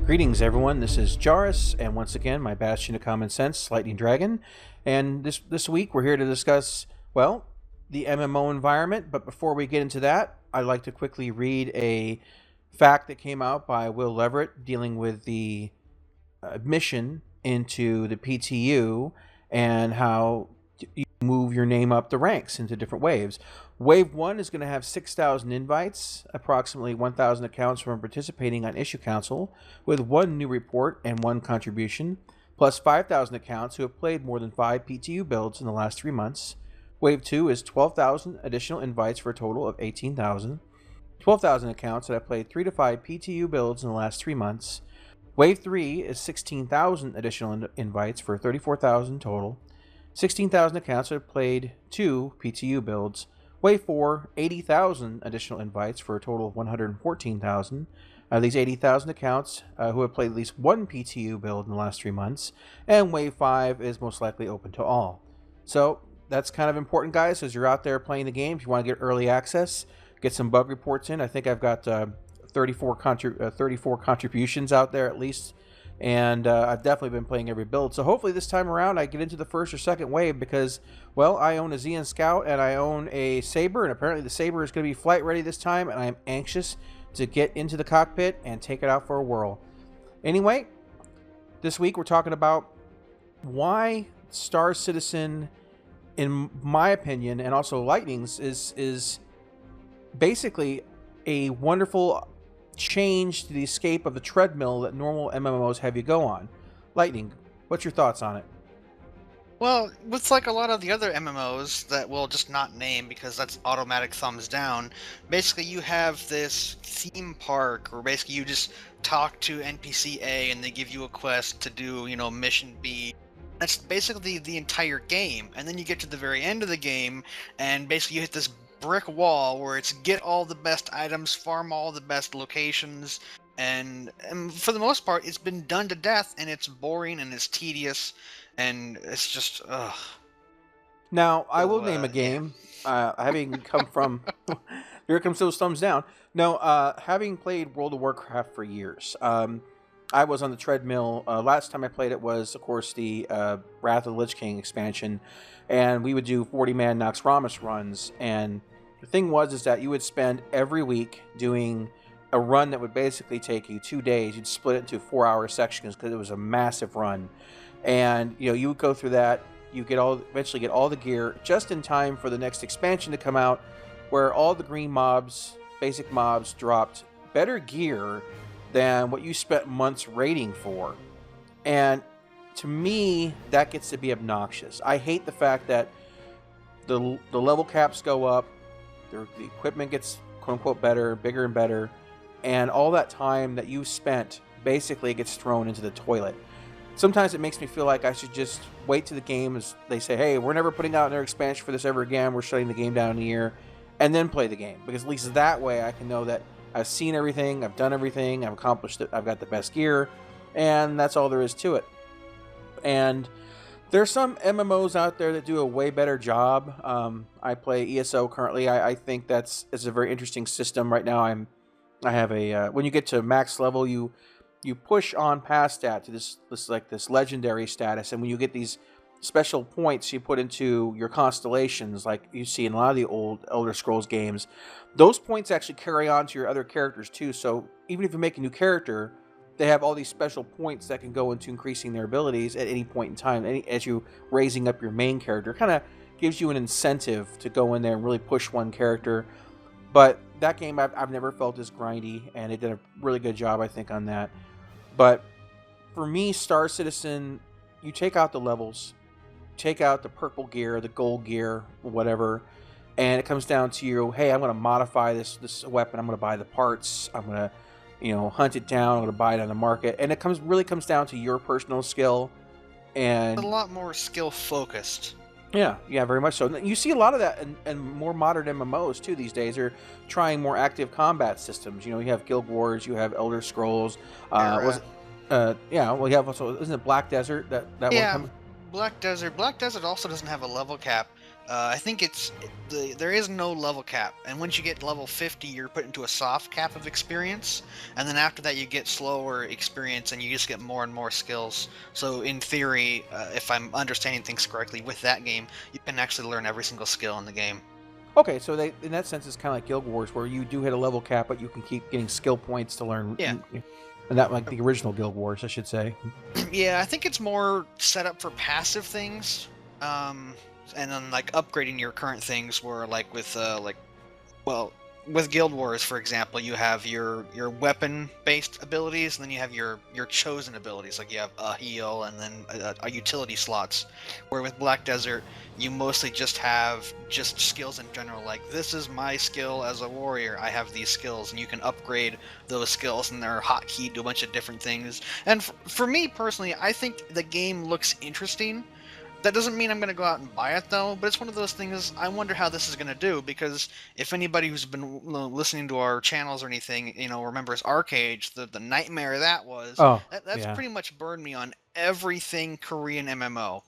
Greetings, everyone. This is Jarus, and once again, my bastion of common sense, Lightning Dragon. And this week, we're here to discuss, well, the MMO environment. But before we get into that, I'd like to quickly read a fact that came out by Will Leverett dealing with the admission into the PTU and how you move your name up the ranks into different waves. Wave 1 is going to have 6,000 invites, approximately 1,000 accounts from participating on Issue Council, with 1 new report and 1 contribution, plus 5,000 accounts who have played more than 5 PTU builds in the last 3 months. Wave 2 is 12,000 additional invites for a total of 18,000. 12,000 accounts that have played 3 to 5 PTU builds in the last 3 months. Wave 3 is 16,000 additional invites for 34,000 total. 16,000 accounts that have played 2 PTU builds. Wave 4, 80,000 additional invites for a total of 114,000. These 80,000 accounts who have played at least 1 PTU build in the last 3 months. And Wave 5 is most likely open to all. So that's kind of important, guys, as you're out there playing the game. If you want to get early access, get some bug reports in. I think I've got 34 contributions out there at least. And I've definitely been playing every build. So hopefully this time around I get into the first or second wave because, well, I own a Xeon Scout and I own a Saber. And apparently the Saber is going to be flight ready this time. And I'm anxious to get into the cockpit and take it out for a whirl. Anyway, this week we're talking about why Star Citizen, in my opinion, and also Lightning's, is basically a wonderful change to the escape of the treadmill that normal MMOs have you go on. Lightning, what's your thoughts on it? Well, it's like a lot of the other MMOs that we'll just not name because that's automatic thumbs down. Basically, you have this theme park where basically you just talk to NPC A and they give you a quest to do, mission B. That's basically the entire game. And then you get to the very end of the game and basically you hit this brick wall where it's get all the best items, farm all the best locations, and for the most part it's been done to death, and it's boring and it's tedious and it's just Now I will name a game having come from here comes those thumbs down. No, having played World of Warcraft for years, I was on the treadmill. Last time I played it was, of course, the Wrath of the Lich King expansion, and we would do 40-man Nox Ramus runs. And the thing is that you would spend every week doing a run that would basically take you 2 days. You'd split it into 4-hour sections because it was a massive run. And you would go through that. You eventually get all the gear just in time for the next expansion to come out, where all the green mobs, basic mobs, dropped better gear than what you spent months raiding for. And to me, that gets to be obnoxious. I hate the fact that the level caps go up, the equipment gets quote-unquote better, bigger and better, and all that time that you spent basically gets thrown into the toilet. Sometimes it makes me feel like I should just wait to the game as they say, hey, we're never putting out another expansion for this ever again, we're shutting the game down in a year, and then play the game. Because at least that way I can know that I've seen everything, I've done everything, I've accomplished it, I've got the best gear, and that's all there is to it. And there's some MMOs out there that do a way better job. I play ESO currently. I think it's a very interesting system right now. I have a when you get to max level, you push on past that to this legendary status, and when you get these special points you put into your constellations, like you see in a lot of the old Elder Scrolls games, those points actually carry on to your other characters too. So even if you make a new character, they have all these special points that can go into increasing their abilities at any point in time. As you raising up your main character, kind of gives you an incentive to go in there and really push one character. But that game I've never felt as grindy, and it did a really good job, I think, on that. But for me, Star Citizen, you take out the levels, take out the purple gear, the gold gear, whatever, and it comes down to you, hey, I'm going to modify this weapon, I'm going to buy the parts, I'm going to hunt it down, I'm going to buy it on the market, and it really comes down to your personal skill. And a lot more skill focused. Yeah, very much so. You see a lot of that in more modern MMOs too these days. They're trying more active combat systems. You have Guild Wars, you have Elder Scrolls. Yeah. Well, you have also, isn't it Black Desert that one Yeah, coming? Black Desert. Black Desert also doesn't have a level cap. I think there is no level cap, and once you get level 50, you're put into a soft cap of experience, and then after that you get slower experience, and you just get more and more skills. So in theory, if I'm understanding things correctly, with that game, you can actually learn every single skill in the game. Okay, so they in that sense it's kind of like Guild Wars, where you do hit a level cap, but you can keep getting skill points to learn. Yeah. And that like the original Guild Wars, I should say. Yeah, I think it's more set up for passive things, um, and then like upgrading your current things. Where like with well, with Guild Wars, for example, you have your weapon-based abilities, and then you have your chosen abilities. Like you have a heal, and then a utility slots. Where with Black Desert, you mostly just have just skills in general. Like this is my skill as a warrior. I have these skills, and you can upgrade those skills, and they're hotkeyed to a bunch of different things. And for me personally, I think the game looks interesting. That doesn't mean I'm going to go out and buy it, though, but it's one of those things I wonder how this is going to do, because if anybody who's been listening to our channels or anything, remembers Arcade, the nightmare that was, Oh, that's yeah. pretty much burned me on everything Korean MMO.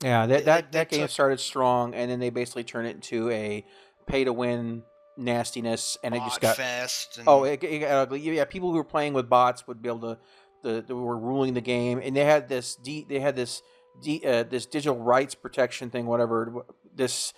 Yeah, They, they, they that game took started strong, and then they basically turned it into a pay to win nastiness, and it just Bot got Fest oh, and it got ugly. Yeah, people who were playing with bots would be able to they were ruling the game, and they had this digital rights protection thing, whatever this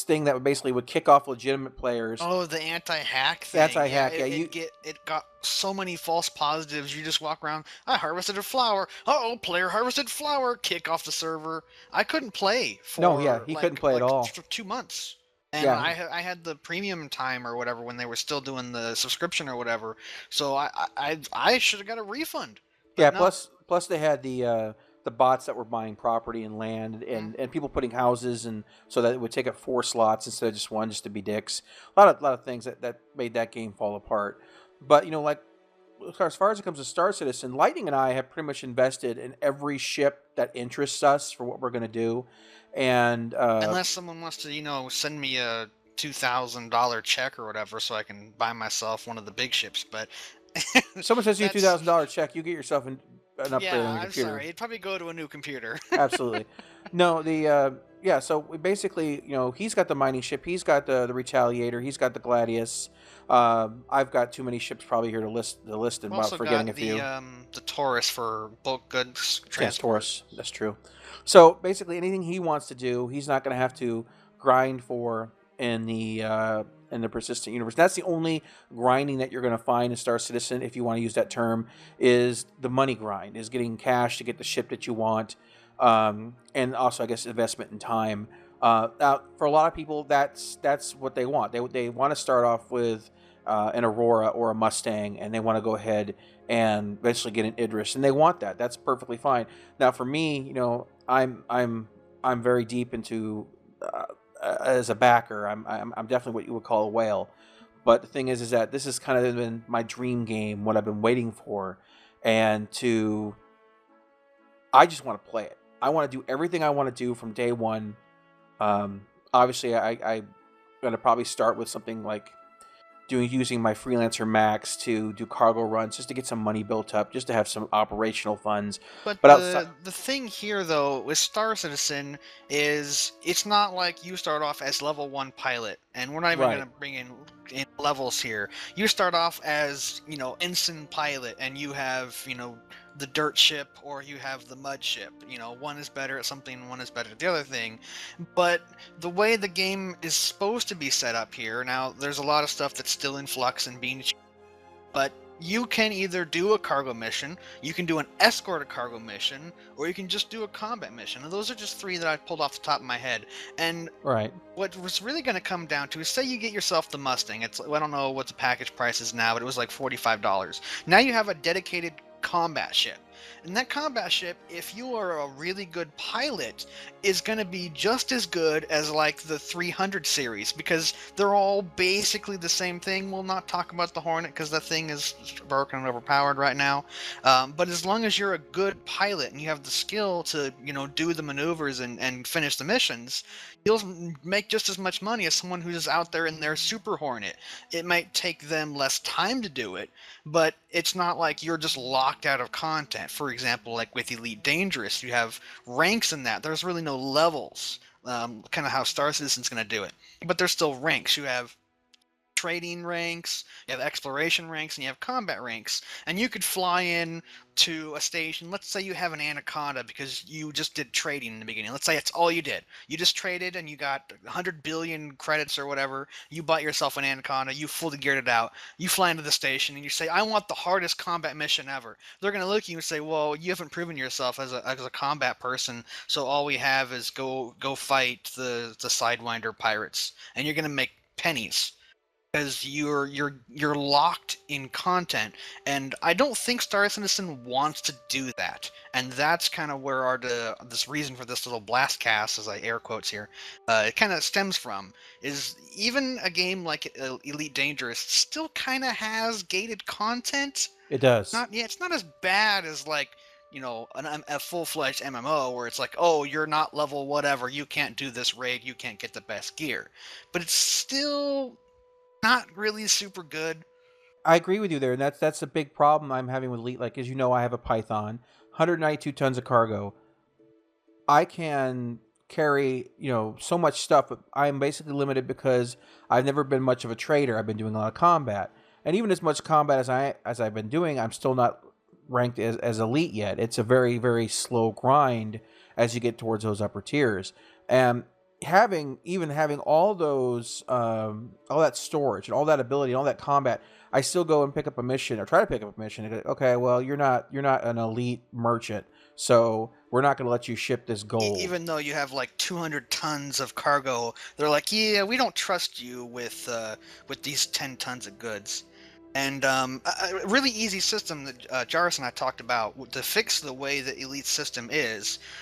thing that would basically would kick off legitimate players. oh, the anti-hack thing. Anti Yeah, hack, yeah, you it got so many false positives. You just walk around. I harvested a flower. Oh, player harvested flower. Kick off the server. I couldn't play no, yeah, for he couldn't play at all. 2 months, and Yeah, I had the premium time or whatever when they were still doing the subscription or whatever. So I should have got a refund, yeah. but no. Plus they had the bots that were buying property and land, Mm. and people putting houses, and so that it would take up 4 slots instead of just one, just to be dicks. A lot of things that made that game fall apart. But like as far as it comes to Star Citizen, Lightning and I have pretty much invested in every ship that interests us for what we're going to do, and Unless someone wants to, send me a $2,000 check or whatever, so I can buy myself one of the big ships, but. someone sends you a two That's thousand dollar check, you get yourself an upgrade Yeah, on your I'm computer. sorry. It'd probably go to a new computer. Absolutely. No, the yeah. So we basically, he's got the mining ship, he's got the Retaliator, he's got the Gladius. I've got too many ships probably here to list and I've about also forgetting got a few. the Taurus for bulk goods Yeah, transport. Taurus. That's true. So basically, anything he wants to do, he's not going to have to grind for in the persistent universe. That's the only grinding that you're going to find in Star Citizen, if you want to use that term, is the money grind, is getting cash to get the ship that you want, and also I guess investment in time. Now, for a lot of people, that's what they want. They want to start off with an Aurora or a Mustang, and they want to go ahead and eventually get an Idris, and they want that. That's perfectly fine. Now, for me, I'm very deep into as a backer. I'm definitely what you would call a whale. But the thing is that this has kind of been my dream game, what I've been waiting for, and I just want to play it. I want to do everything I want to do from day one. Obviously, I'm going to probably start with something like using my freelancer max to do cargo runs, just to get some money built up, just to have some operational funds. But But outside, the thing here, though, with Star Citizen is it's not like you start off as level 1 pilot, and we're not even going right, to bring in levels here. You start off as, ensign pilot, and you have, the dirt ship or you have the mud ship. One is better at something, one is better at the other thing. But the way the game is supposed to be set up here, now there's a lot of stuff that's still in flux and being, but you can either do a cargo mission, you can do an escort a cargo mission, or you can just do a combat mission. And those are just three that I pulled off the top of my head. And right, what was really going to come down to is, say you get yourself the Mustang. I don't know what the package price is now, but it was like $45. Now you have a dedicated combat ship. And that combat ship, if you are a really good pilot, is going to be just as good as like the 300 series, because they're all basically the same thing. We'll not talk about the Hornet because that thing is broken and overpowered right now. But as long as you're a good pilot and you have the skill to, do the maneuvers and finish the missions, you'll make just as much money as someone who's out there in their Super Hornet. It might take them less time to do it, but it's not like you're just locked out of content. For example, like with Elite Dangerous, you have ranks in that. There's really no levels, kind of how Star Citizen's going to do it. But there's still ranks. You have trading ranks, you have exploration ranks, and you have combat ranks. And you could fly in to a station. Let's say you have an Anaconda because you just did trading in the beginning. Let's say it's all you did. You just traded and you got 100 billion credits or whatever. You bought yourself an Anaconda. You fully geared it out. You fly into the station and you say, I want the hardest combat mission ever. They're going to look at you and say, well, you haven't proven yourself as a combat person, so all we have is go fight the Sidewinder pirates. And you're going to make pennies because you're locked in content, and I don't think Star Citizen wants to do that, and that's kind of where this reason for this little BlastCast, as I air quotes here, it kind of stems from. Is even a game like Elite Dangerous still kind of has gated content. It does. It's not as bad as like a full-fledged MMO where it's like, oh, you're not level whatever, you can't do this raid, you can't get the best gear, but it's still not really super good. I agree with you there, and that's a big problem I'm having with Elite. Like, as you know, I have a Python, 192 tons of cargo. I can carry, so much stuff, but I'm basically limited because I've never been much of a trader. I've been doing a lot of combat, and even as much combat as I've been doing, I'm still not ranked as elite yet. It's a very, very slow grind as you get towards those upper tiers, and having all those all that storage and all that ability and all that combat, I still go and pick up a mission or try to pick up a mission and go, okay, well, you're not an elite merchant, so we're not going to let you ship this gold. Even though you have like 200 tons of cargo, they're like, yeah, we don't trust you with these 10 tons of goods. And a really easy system that Jarvis and I talked about to fix the way the Elite system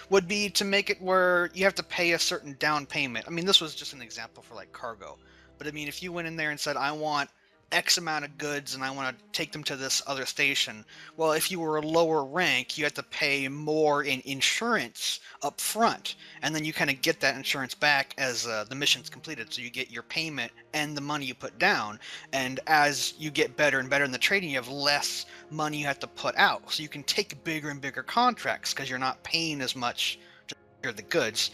would be to make it where you have to pay a certain down payment. I mean, this was just an example for like cargo. But I mean, if you went in there and said, I want X amount of goods and I want to take them to this other station, well, if you were a lower rank, you had to pay more in insurance up front, and then you kind of get that insurance back as the mission's completed, so you get your payment and the money you put down. And as you get better and better in the trading, you have less money you have to put out, so you can take bigger and bigger contracts because you're not paying as much to secure the goods.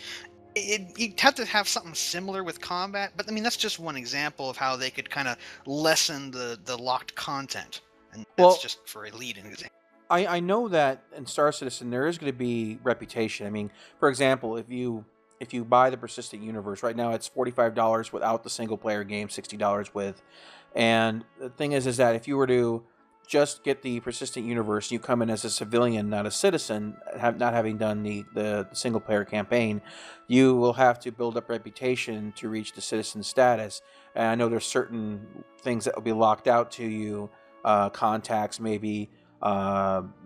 You'd have to have something similar with combat, but I mean, that's just one example of how they could kind of lessen the locked content, and that's just for Elite an example. I know that in Star Citizen there is going to be reputation. I mean, for example, if you buy the Persistent Universe right now, it's $45 without the single player game, $60 with. And the thing is that if you were to just get the Persistent Universe, you come in as a civilian, not a citizen, not having done the single player campaign, you will have to build up reputation to reach the citizen status. And I know there's certain things that will be locked out to you, contacts maybe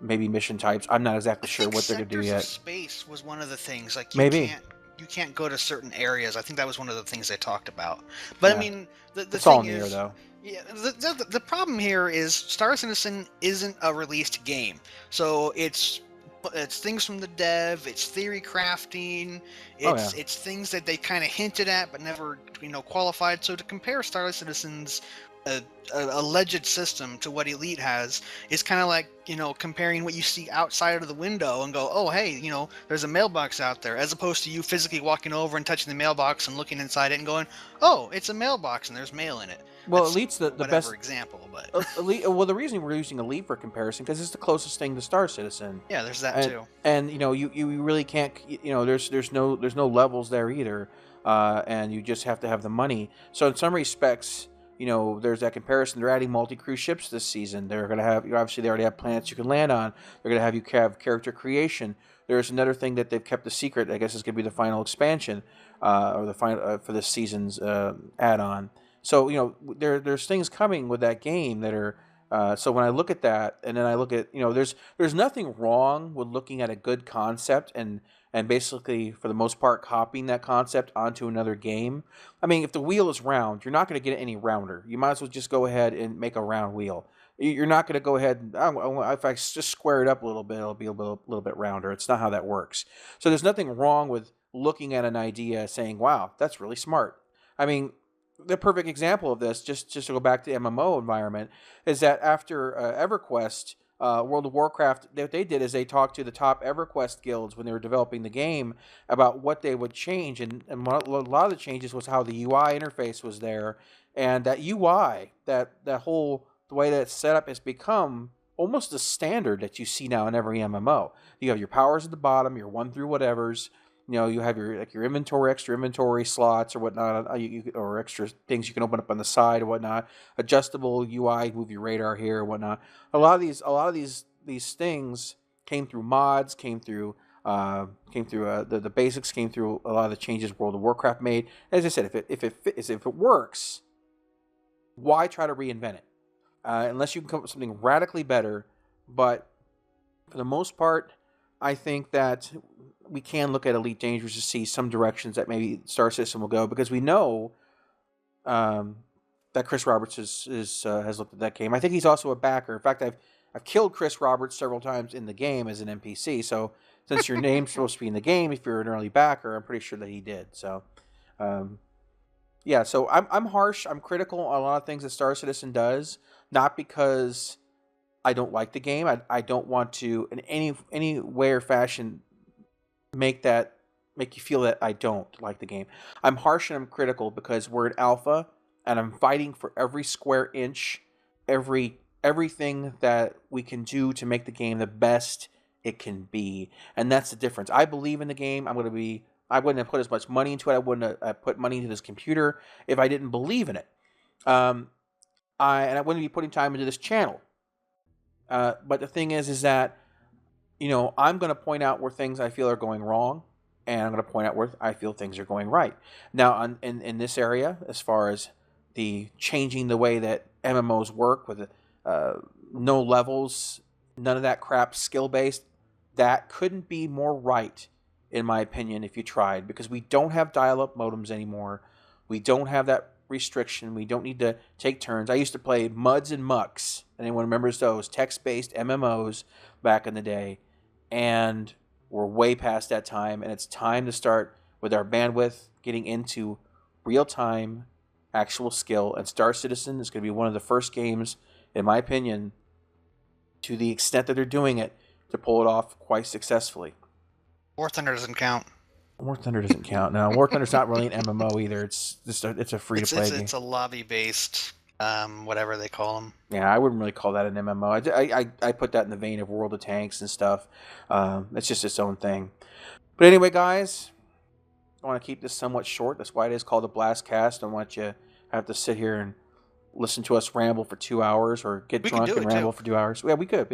mission types. I'm not exactly sure what they're going to do yet. Space was one of the things. Like you can't go to certain areas. I think that was one of the things they talked about. But yeah. I mean, the it's thing all in the is, air, though. Yeah, the problem here is Star Citizen isn't a released game, so it's things from the dev, it's theory crafting, it's things that they kind of hinted at but never qualified. So to compare Star Citizen's alleged system to what Elite has is kind of like comparing what you see outside of the window and go, oh hey, there's a mailbox out there, as opposed to you physically walking over and touching the mailbox and looking inside it and going, oh, it's a mailbox and there's mail in it. Well, that's Elite's the best example, but Elite. Well, the reason we're using Elite for comparison because it's the closest thing to Star Citizen. Yeah, there's that too. And you really can't. There's no levels there either, and you just have to have the money. So in some respects, there's that comparison. They're adding multi-crew ships this season. They're going to have, obviously, they already have planets you can land on. They're going to have you have character creation. There's another thing that they've kept a secret. I guess it's going to be the final expansion, or the final for this season's add-on. So there's things coming with that game that are So when I look at that, and then I look at, there's nothing wrong with looking at a good concept and basically for the most part copying that concept onto another game. I mean, if the wheel is round, you're not going to get it any rounder. You might as well just go ahead and make a round wheel. You're not going to go ahead and if I just square it up a little bit, it'll be a little bit rounder. It's not how that works. So there's nothing wrong with looking at an idea saying, "Wow, that's really smart." I mean, the perfect example of this, just to go back to MMO environment, is that after EverQuest, World of Warcraft, what they did is they talked to the top EverQuest guilds when they were developing the game about what they would change, and a lot of the changes was how the UI interface was there, and that UI, that whole the way that it's set up has become almost the standard that you see now in every MMO. You have your powers at the bottom, your 1 through whatevers. You have your inventory, extra inventory slots or whatnot, or extra things you can open up on the side or whatnot. Adjustable UI, move your radar here or whatnot. A lot of these things came through mods, came through the basics, came through a lot of the changes World of Warcraft made. As I said, if it works, why try to reinvent it? Unless you can come up with something radically better. But for the most part, I think that we can look at Elite Dangerous to see some directions that maybe Star Citizen will go, because we know that Chris Roberts has looked at that game. I think he's also a backer. In fact, I've killed Chris Roberts several times in the game as an NPC. So since your name's supposed to be in the game, if you're an early backer, I'm pretty sure that he did. So yeah, so I'm harsh. I'm critical on a lot of things that Star Citizen does, not because I don't like the game. I don't want to in any way or fashion make you feel that I don't like the game. I'm harsh and I'm critical because we're in alpha and I'm fighting for every square inch, everything that we can do to make the game the best it can be. And that's the difference. I believe in the game. I wouldn't have put as much money into it. I wouldn't have put money into this computer if I didn't believe in it. And I wouldn't be putting time into this channel. But the thing is that I'm going to point out where things I feel are going wrong, and I'm going to point out where I feel things are going right. Now, in this area, as far as the changing the way that MMOs work with no levels, none of that crap, skill-based, that couldn't be more right, in my opinion, if you tried, because we don't have dial-up modems anymore. We don't have that restriction. We don't need to take turns. I used to play Muds and Mucks. Anyone remembers those text-based MMOs back in the day? And we're way past that time, and it's time to start with our bandwidth getting into real-time actual skill. And Star Citizen is going to be one of the first games, in my opinion, to the extent that they're doing it, to pull it off quite successfully. War Thunder doesn't count. War Thunder doesn't count. No, War Thunder's not really an MMO either. It's a free-to-play game. It's a lobby-based, whatever they call them. Yeah, I wouldn't really call that an MMO. I put that in the vein of World of Tanks and stuff. It's just its own thing. But anyway, guys, I want to keep this somewhat short. That's why it is called the BlastCast. I don't want you to have to sit here and listen to us ramble for 2 hours or get drunk and ramble for 2 hours. Yeah, we could.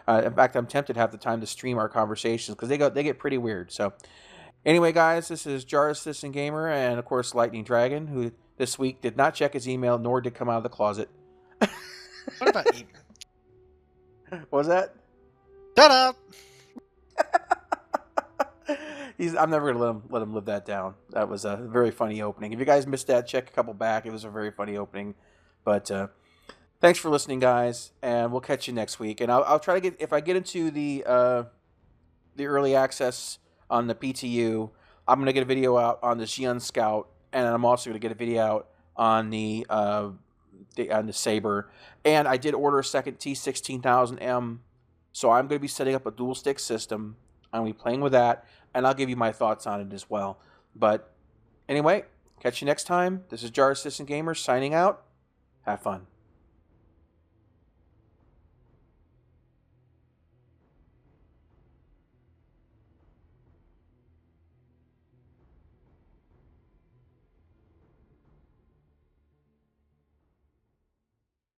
In fact, I'm tempted half the time to stream our conversations because they get pretty weird. So anyway, guys, this is Jarvis Citizen Gamer and, of course, Lightning Dragon, who this week did not check his email nor did come out of the closet. What about email? What was that? Shut up! I'm never going to let him live that down. That was a very funny opening. If you guys missed that, check a couple back. It was a very funny opening. But thanks for listening, guys, and we'll catch you next week. And I'll try to if I get into the early access on the PTU, I'm going to get a video out on the Xi'an Scout, and I'm also going to get a video out on the Saber. And I did order a second T16000M, so I'm going to be setting up a dual stick system. I'm going to be playing with that, and I'll give you my thoughts on it as well. But anyway, catch you next time. This is Jarvis Citizen Gamer signing out. Have fun.